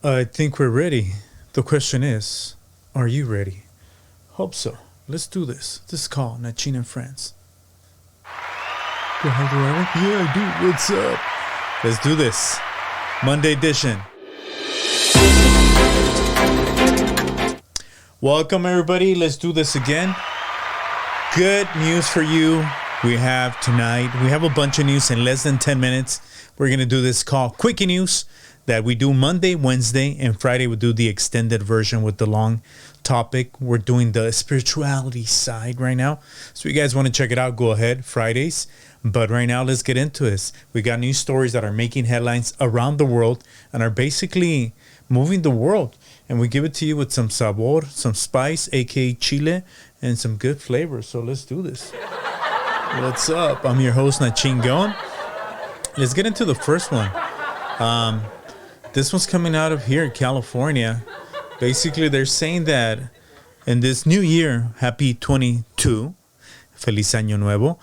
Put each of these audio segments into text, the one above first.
I think we're ready. The question is, are you ready? Hope so. Let's do this. This is called Nachin and Friends. Do I have the right one? Yeah, I do. What's up? Let's do this. Monday edition. Welcome, everybody. Let's do this again. Good news for you. We have a bunch of news in less than 10 minutes. We're going to do this called Quickie News that we do Monday, Wednesday, and Friday. We do the extended version with the long topic. We're doing the spirituality side right now. So if you guys want to check it out, go ahead. Fridays. But right now, let's get into this. We got news stories that are making headlines around the world and are basically moving the world. And we give it to you with some sabor, some spice, aka chile, and some good flavor. So let's do this. What's up? I'm your host, Nachin Gon. Let's get into the first one. This one's coming out of here in California. Basically, they're saying that in this new year, happy 22, Feliz Año Nuevo,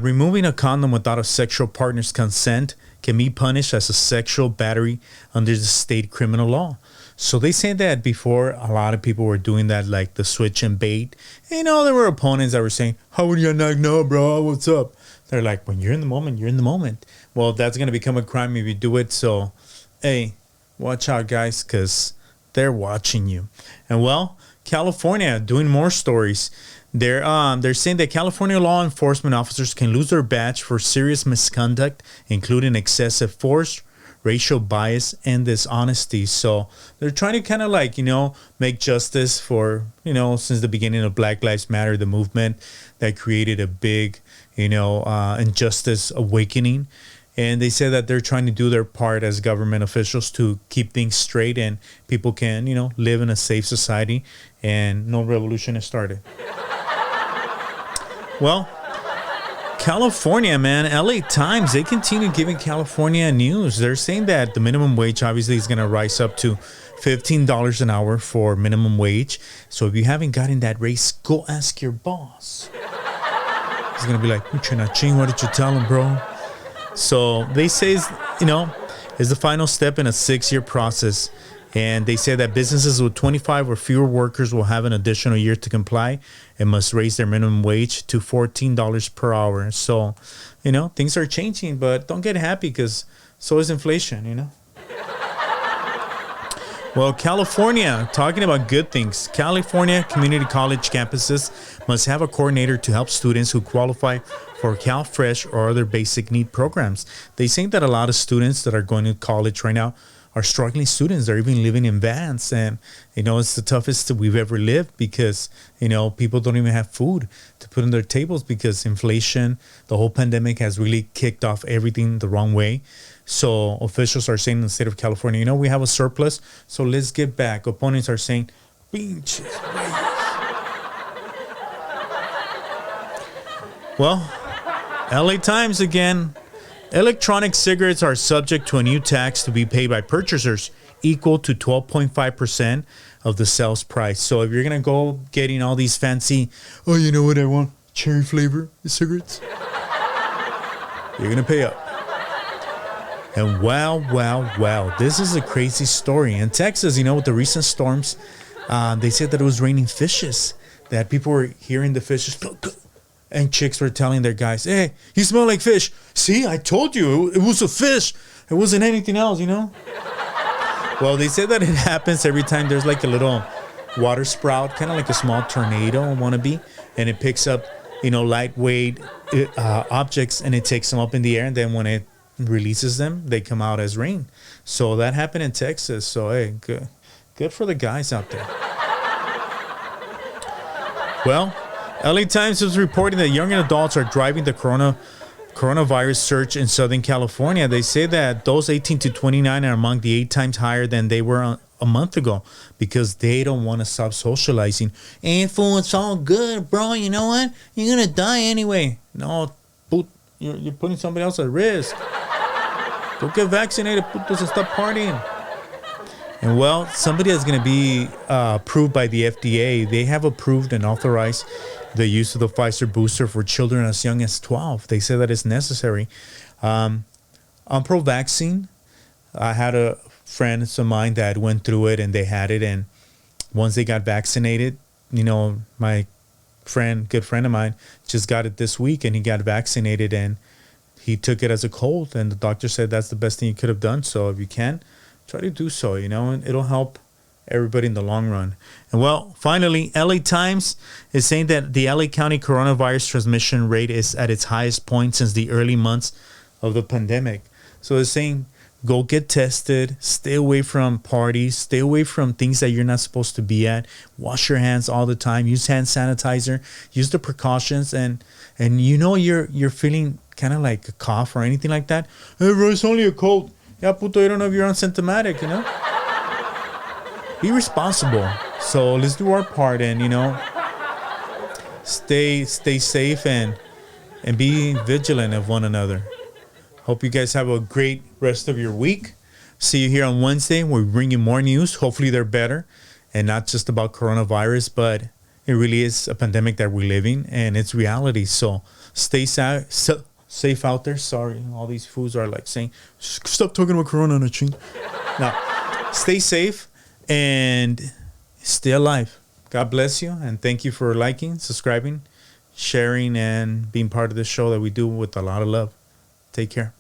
removing a condom without a sexual partner's consent can be punished as a sexual battery under the state criminal law. So they say that before a lot of people were doing that, like the switch and bait. And, there were opponents that were saying, how would you not know, bro? What's up? They're like, when you're in the moment, you're in the moment. Well, that's going to become a crime if you do it. So, hey, watch out, guys, because they're watching you. And, well, California doing more stories. They're saying that California law enforcement officers can lose their badge for serious misconduct, including excessive force, racial bias, and dishonesty. So they're trying to kind of make justice for, since the beginning of Black Lives Matter, the movement that created a big, injustice awakening. And they say that they're trying to do their part as government officials to keep things straight and people can, live in a safe society and no revolution has started. Well, California, man, LA Times, they continue giving California news. They're saying that the minimum wage obviously is going to rise up to $15 an hour for minimum wage. So if you haven't gotten that raise, go ask your boss. He's going to be like, Nachin, what did you tell him, bro? So they say, is the final step in a 6-year process. And they say that businesses with 25 or fewer workers will have an additional year to comply and must raise their minimum wage to $14 per hour. So, things are changing, but don't get happy because so is inflation, Well, California, talking about good things. California community college campuses must have a coordinator to help students who qualify for CalFresh or other basic need programs. They think that a lot of students that are going to college right now are struggling students. They're even living in vans. And, it's the toughest that we've ever lived because, people don't even have food to put on their tables because inflation, the whole pandemic has really kicked off everything the wrong way. So officials are saying in the state of California, we have a surplus, so let's get back. Opponents are saying, pinches Well, LA Times again. Electronic cigarettes are subject to a new tax to be paid by purchasers equal to 12.5% of the sales price. So if you're going to go getting all these fancy, you know what I want? Cherry flavor cigarettes. You're going to pay up. And wow, this is a crazy story. In Texas, with the recent storms, they said that it was raining fishes, that people were hearing the fishes. And chicks were telling their guys, hey, you smell like fish. See, I told you, it was a fish. It wasn't anything else, Well, they said that it happens every time there's like a little water sprout, kind of like a small tornado wannabe, and it picks up, lightweight objects and it takes them up in the air. And then when it releases them, they come out as rain. So that happened in Texas. So, hey, good for the guys out there. Well, LA Times is reporting that young adults are driving the coronavirus surge in Southern California. They say that those 18 to 29 are among the 8 times higher than they were a month ago because they don't want to stop socializing. And fool, it's all good, bro. You know what? You're going to die anyway. No, you're putting somebody else at risk. Go get vaccinated, putos, and stop partying. And well, somebody that's going to be approved by the FDA, they have approved and authorized the use of the Pfizer booster for children as young as 12. They say that it's necessary. I'm pro-vaccine. I had a friends of mine that went through it and they had it, and once they got vaccinated, my good friend of mine just got it this week, and he got vaccinated, and he took it as a cold, and the doctor said that's the best thing you could have done. So if you can, try to do so, and it'll help everybody in the long run. And well, finally, LA Times is saying that the LA County coronavirus transmission rate is at its highest point since the early months of the pandemic. So it's saying, go get tested, stay away from parties, stay away from things that you're not supposed to be at, wash your hands all the time, use hand sanitizer, use the precautions, and you're feeling kind of like a cough or anything like that. Hey bro, it's only a cold. Yeah, puto, you don't know if you're asymptomatic, Be responsible. So let's do our part and, stay safe and be vigilant of one another. Hope you guys have a great rest of your week. See you here on Wednesday. We're bringing more news. Hopefully they're better and not just about coronavirus, but it really is a pandemic that we're living and it's reality. So stay safe out there. Sorry, all these fools are like saying, stop talking about corona on a chin. Now, stay safe and stay alive. God bless you. And thank you for liking, subscribing, sharing, and being part of this show that we do with a lot of love. Take care.